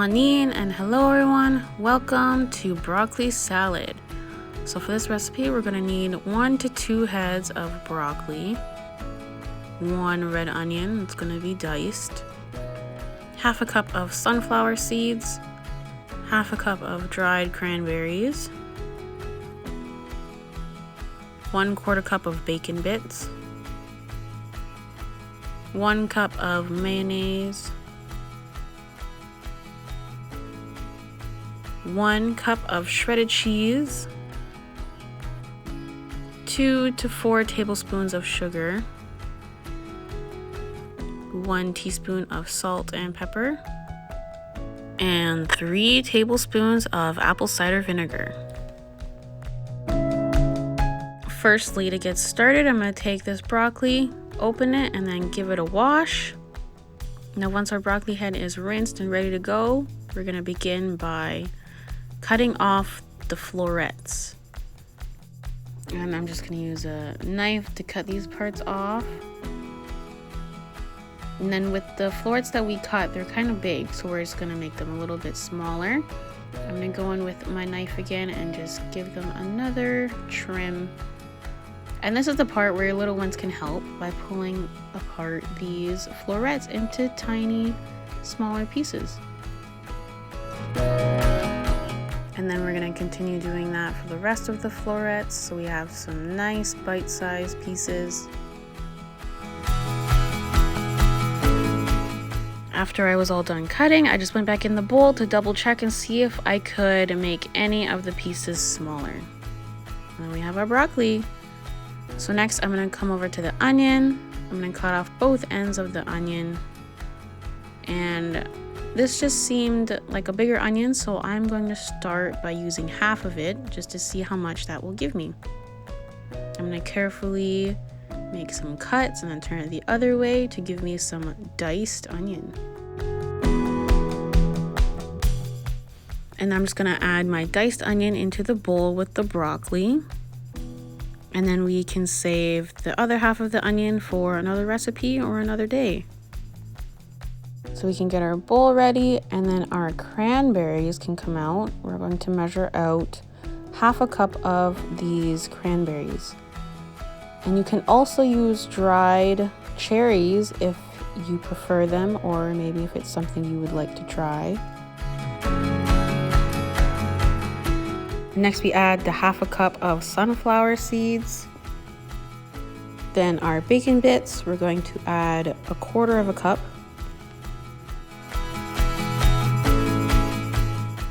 Colleen, and hello everyone, welcome to broccoli salad. So for this recipe we're going to need 1 to 2 heads of broccoli, 1 red onion, it's going to be diced, half a cup of sunflower seeds, half a cup of dried cranberries, 1/4 cup of bacon bits, 1 cup of mayonnaise, 1 cup of shredded cheese, 2 to 4 tablespoons of sugar, 1 teaspoon of salt and pepper, and 3 tablespoons of apple cider vinegar. Firstly, to get started, I'm going to take this broccoli, open it, and then give it a wash. Now once our broccoli head is rinsed and ready to go, we're going to begin by cutting off the florets. And I'm just going to use a knife to cut these parts off. And then with the florets that we cut, they're kind of big, so we're just going to make them a little bit smaller. I'm going to go in with my knife again and just give them another trim. And this is the part where your little ones can help by pulling apart these florets into tiny, smaller pieces. And then we're going to continue doing that for the rest of the florets, so we have some nice bite-sized pieces. After I was all done cutting, I just went back in the bowl to double check and see if I could make any of the pieces smaller. And we have our broccoli. So next I'm going to come over to the onion. I'm going to cut off both ends of the onion. And this just seemed like a bigger onion, so I'm going to start by using half of it just to see how much that will give me. I'm going to carefully make some cuts and then turn it the other way to give me some diced onion. And I'm just going to add my diced onion into the bowl with the broccoli. And then we can save the other half of the onion for another recipe or another day. So we can get our bowl ready, and then our cranberries can come out. We're going to measure out half a cup of these cranberries. And you can also use dried cherries if you prefer them, or maybe if it's something you would like to try. Next we add the half a cup of sunflower seeds. Then our bacon bits, we're going to add 1/4 cup.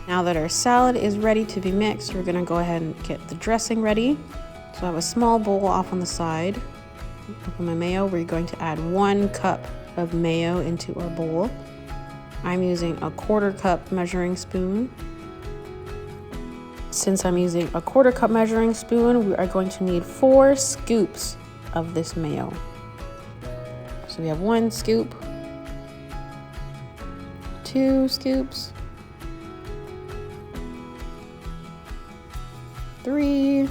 Now that our salad is ready to be mixed, we're going to go ahead and get the dressing ready. So I have a small bowl off on the side. Open my mayo. We're going to add 1 cup of mayo into our bowl. I'm using 1/4 cup measuring spoon. Since I'm using 1/4 cup measuring spoon, we are going to need 4 scoops of this mayo. So we have 1 scoop, 2 scoops, 3,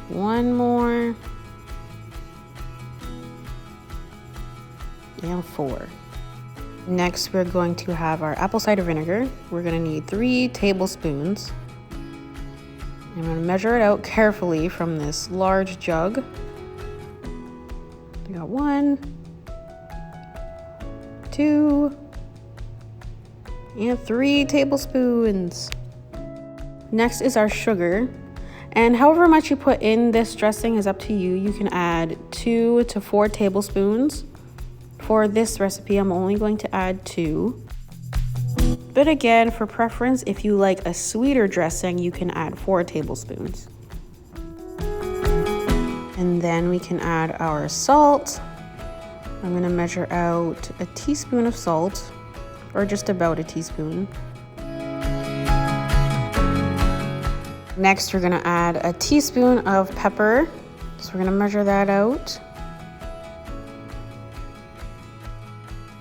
1 more, and 4. Next, we're going to have our apple cider vinegar. We're going to need 3 tablespoons. I'm going to measure it out carefully from this large jug. I got 1, 2, and 3 tablespoons. Next is our sugar. And however much you put in this dressing is up to you. You can add 2 to 4 tablespoons. For this recipe, I'm only going to add 2. But again, for preference, if you like a sweeter dressing, you can add 4 tablespoons. And then we can add our salt. I'm going to measure out a teaspoon of salt, or just about a teaspoon. Next, we're going to add a teaspoon of pepper. So we're going to measure that out.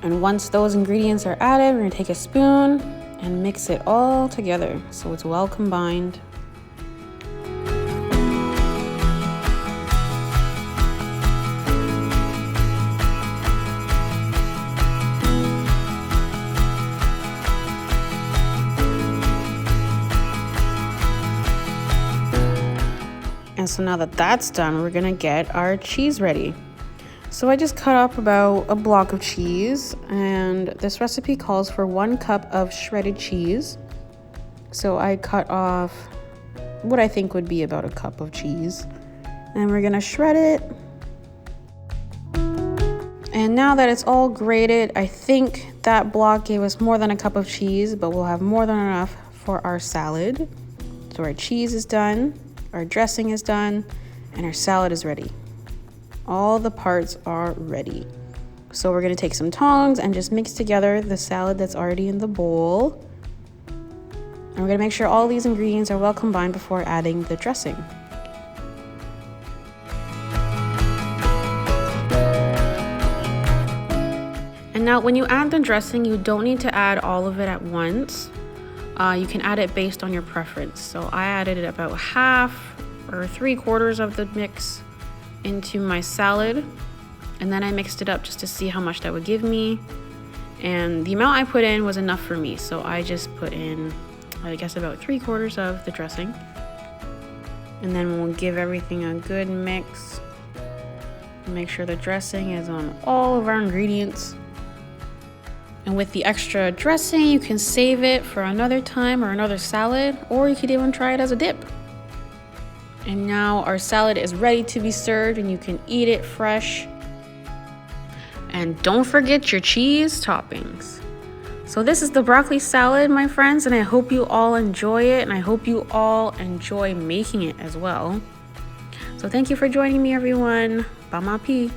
And once those ingredients are added, we're going to take a spoon and mix it all together so it's well combined. And so now that that's done, we're gonna get our cheese ready. So I just cut up about a block of cheese, and this recipe calls for 1 cup of shredded cheese. So I cut off what I think would be about a cup of cheese, and we're gonna shred it. And now that it's all grated, I think that block gave us more than a cup of cheese, but we'll have more than enough for our salad. So our cheese is done, our dressing is done, and our salad is ready. All the parts are ready. So we're gonna take some tongs and just mix together the salad that's already in the bowl. And we're gonna make sure all these ingredients are well combined before adding the dressing. And now when you add the dressing, you don't need to add all of it at once. You can add it based on your preference. So I added about half or 3/4 of the mix into my salad, and then I mixed it up just to see how much that would give me. And the amount I put in was enough for me, so I just put in, I guess, about 3/4 of the dressing. And then we'll give everything a good mix. Make sure the dressing is on all of our ingredients. And with the extra dressing, you can save it for another time or another salad, or you could even try it as a dip. And now our salad is ready to be served, and you can eat it fresh. And don't forget your cheese toppings. So this is the broccoli salad, my friends, and I hope you all enjoy it, and I hope you all enjoy making it as well. So thank you for joining me, everyone. Bon appétit.